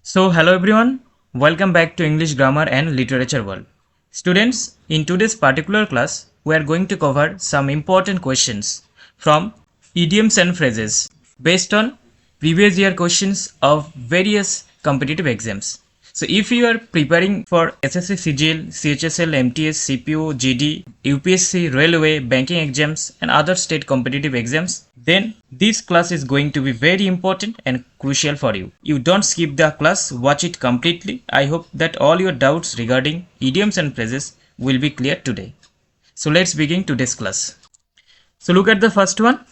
So, hello everyone, welcome back to English Grammar and Literature World. Students, in today's particular class, we are going to cover some important questions from idioms and phrases based on previous year questions of various competitive exams. So, if you are preparing for SSC CGL, CHSL, MTS, CPO, GD, UPSC, Railway, banking exams, and other state competitive exams, then this class is going to be very important and crucial for you. You don't skip the class, watch it completely. I hope that all your doubts regarding idioms and phrases will be clear today. So, let's begin today's class. So, look at the first one,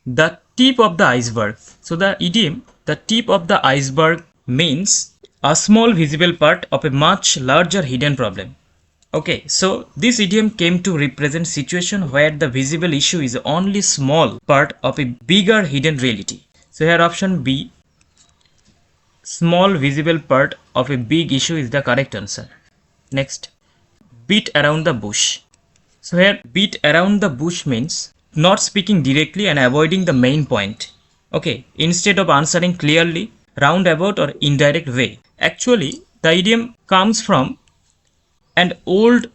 the tip of the iceberg. So, the idiom, the tip of the iceberg means a small visible part of a much larger hidden problem. Okay, so this idiom came to represent situation where the visible issue is only small part of a bigger hidden reality. So here option B, small visible part of a big issue is the correct answer. Next, beat around the bush. So here beat around the bush means not speaking directly and avoiding the main point. Okay, instead of answering clearly, roundabout or indirect way. Actually, the idiom comes from an old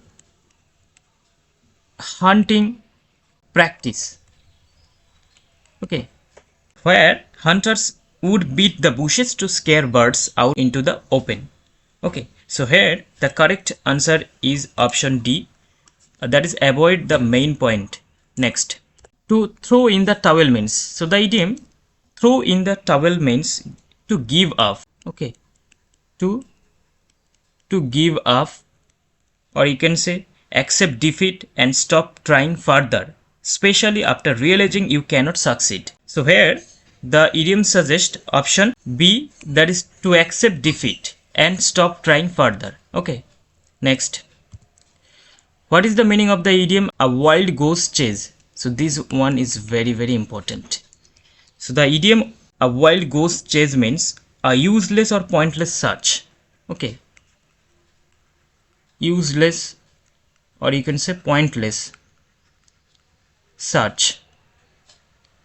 hunting practice. Okay, where hunters would beat the bushes to scare birds out into the open. Okay, so here the correct answer is option D, that is avoid the main point. Next, to throw in the towel means, so the idiom throw in the towel means to give up. Okay, to give up, or you can say accept defeat and stop trying further, especially after realizing you cannot succeed. So here the idiom suggests option B, that is to accept defeat and stop trying further. Okay, next, what is the meaning of the idiom a wild goose chase? So this one is very important. So the idiom a wild goose chase means a useless or pointless search. Okay, useless, or you can say pointless search.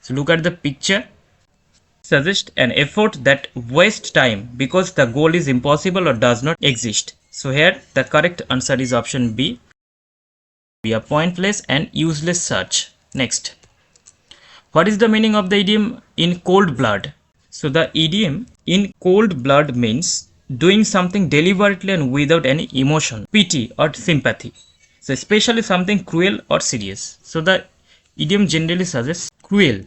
So look at the picture, suggest an effort that wastes time because the goal is impossible or does not exist. So here the correct answer is option B, be a pointless and useless search. Next, what is the meaning of the idiom in cold blood? So the idiom in cold blood means doing something deliberately and without any emotion, pity or sympathy. So especially something cruel or serious. So the idiom generally suggests cruel.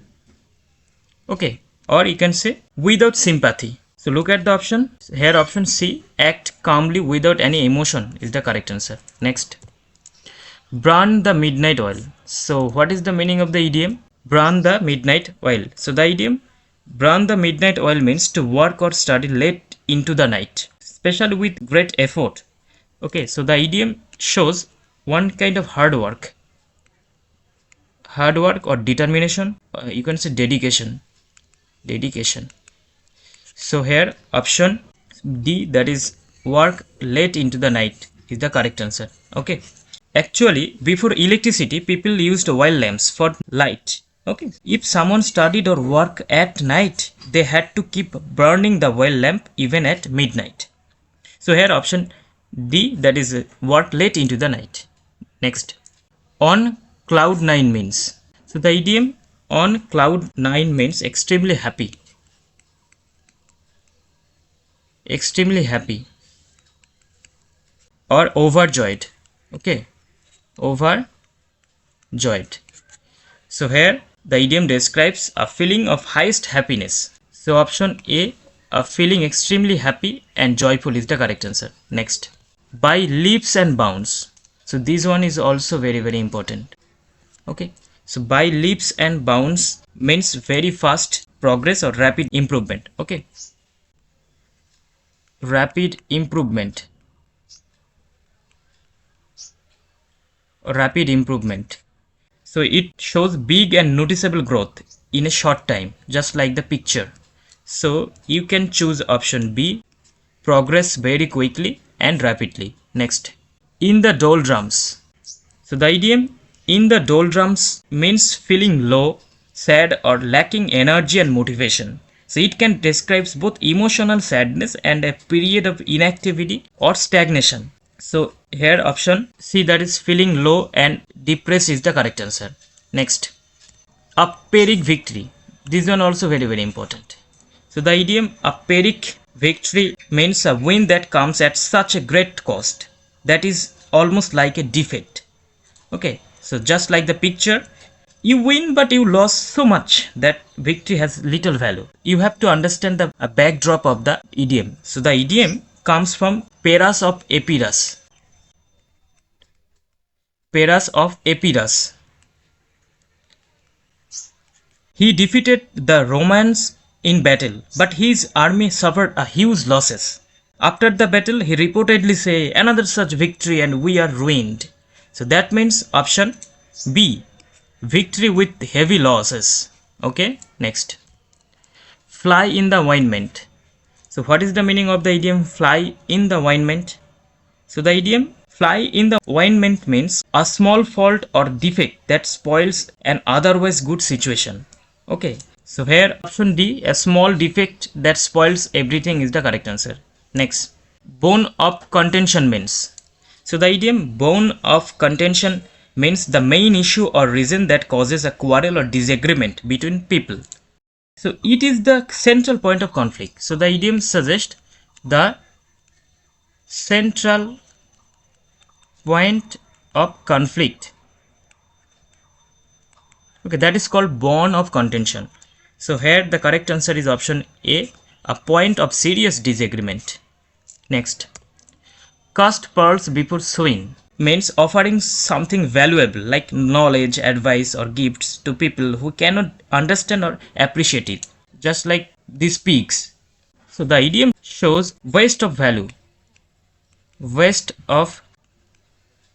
Okay, or you can say without sympathy. So look at the option. Here option C, act calmly without any emotion is the correct answer. Next, burn the midnight oil. So what is the meaning of the idiom burn the midnight oil? So the idiom burn the midnight oil means to work or study late into the night, especially with great effort. Okay, so the idiom shows one kind of hard work or determination, you can say dedication. So here option D, that is work late into the night is the correct answer. Okay, actually before electricity people used oil lamps for light. Okay, if someone studied or worked at night, they had to keep burning the oil lamp even at midnight. So here option D, that is work late into the night. Next, on cloud 9 means, so the idiom on cloud 9 means extremely happy or overjoyed. Okay, overjoyed. So here the idiom describes a feeling of highest happiness. So option A, a feeling extremely happy and joyful is the correct answer. Next, by leaps and bounds. So this one is also very important. Okay, so by leaps and bounds means very fast progress or rapid improvement. Okay, rapid improvement. So it shows big and noticeable growth in a short time, just like the picture. So you can choose option B, progress very quickly and rapidly. Next, in the doldrums. So the idiom in the doldrums means feeling low, sad or lacking energy and motivation. So it can describe both emotional sadness and a period of inactivity or stagnation. So here option C, that is feeling low and depressed, is the correct answer. Next, a Pyrrhic victory. This one also very important. So the idiom a Pyrrhic victory means a win that comes at such a great cost that is almost like a defeat. Okay, so just like the picture, you win but you lost so much that victory has little value. You have to understand the backdrop of the idiom. So the idiom comes from Paras of Epirus. Paras of Epirus. He defeated the Romans in battle, but his army suffered a huge losses. After the battle, he reportedly say, "Another such victory and we are ruined." So that means option B, victory with heavy losses. Okay, next. Fly in the ointment. So what is the meaning of the idiom fly in the ointment? So the idiom fly in the ointment means a small fault or defect that spoils an otherwise good situation. Okay, so here option D, a small defect that spoils everything, is the correct answer. Next, bone of contention means. So the idiom bone of contention means the main issue or reason that causes a quarrel or disagreement between people. So it is the central point of conflict. So the idiom suggests the central point of conflict. Okay, that is called bone of contention. So here the correct answer is option A, a point of serious disagreement. Next, cast pearls before swine means offering something valuable like knowledge, advice or gifts to people who cannot understand or appreciate it, just like these pigs. So the idiom shows waste of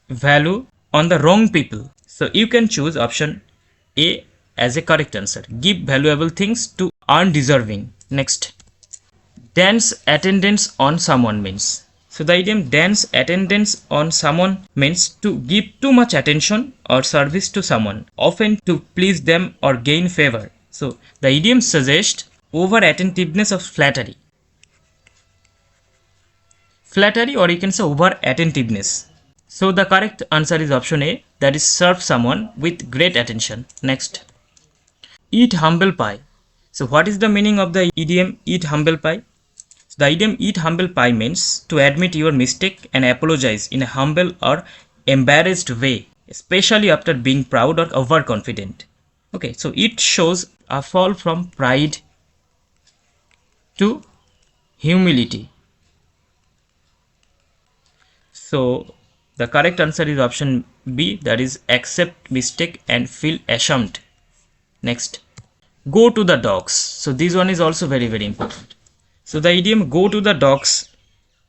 value on the wrong people. So you can choose option A as a correct answer. Give valuable things to undeserving. Next, dance attendance on someone means. So the idiom dance attendance on someone means to give too much attention or service to someone, often to please them or gain favor. So the idiom suggests over attentiveness of flattery. Flattery, or you can say over attentiveness. So the correct answer is option A, that is serve someone with great attention. Next, eat humble pie. So what is the meaning of the idiom eat humble pie? The idiom eat humble pie means to admit your mistake and apologize in a humble or embarrassed way, especially after being proud or overconfident. Okay, so it shows a fall from pride to humility. So the correct answer is option B, that is accept mistake and feel ashamed. Next, go to the dogs. So this one is also very important. So the idiom go to the dogs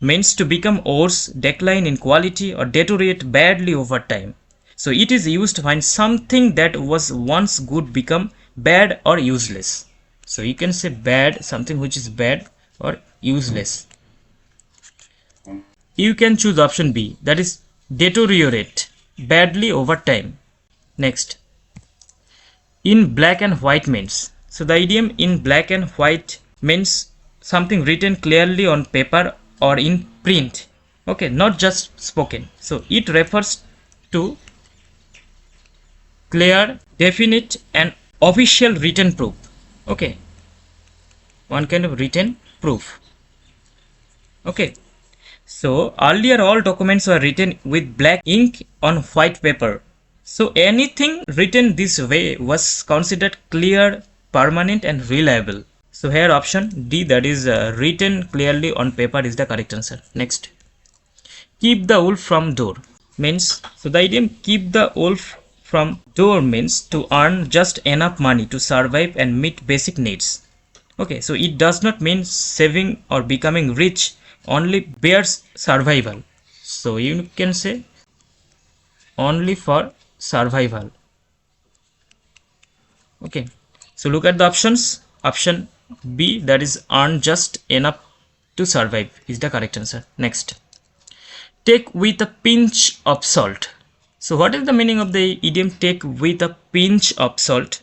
means to become worse, decline in quality or deteriorate badly over time. So it is used when something that was once good become bad or useless. So you can say bad, something which is bad or useless. You can choose option B, that is deteriorate badly over time. Next, in black and white means. So the idiom in black and white means something written clearly on paper or in print. Okay, not just spoken. So it refers to clear, definite and official written proof. Okay, one kind of written proof. Okay, so earlier all documents were written with black ink on white paper. So anything written this way was considered clear, permanent and reliable. So here option D, that is written clearly on paper, is the correct answer. Next, keep the wolf from door means. So the idiom keep the wolf from door means to earn just enough money to survive and meet basic needs. Okay, so it does not mean saving or becoming rich, only bears survival. So you can say only for survival. Okay, so look at the options. Option B, that is earn just enough to survive, is the correct answer. Next, take with a pinch of salt. So what is the meaning of the idiom take with a pinch of salt?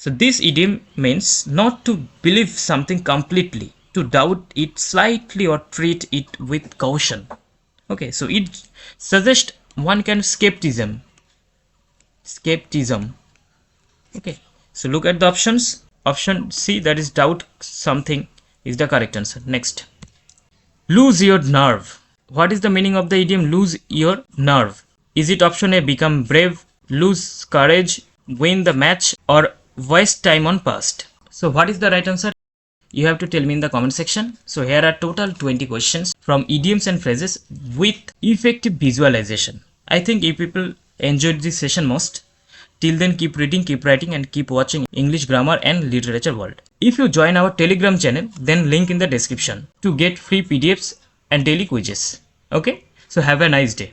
So this idiom means not to believe something completely, to doubt it slightly or treat it with caution. Okay, so it suggests one kind of skepticism. Skepticism. Okay, so look at the options. Option C, that is doubt something, is the correct answer. Next, lose your nerve. What is the meaning of the idiom lose your nerve? Is it option A, become brave, lose courage, win the match, or waste time on past? So what is the right answer? You have to tell me in the comment section. So here are total 20 questions from idioms and phrases with effective visualization. I think you people enjoyed this session most. Till then, keep reading, keep writing, and keep watching English Grammar and Literature World. If you join our Telegram channel, then link in the description to get free PDFs and daily quizzes. Okay? So have a nice day.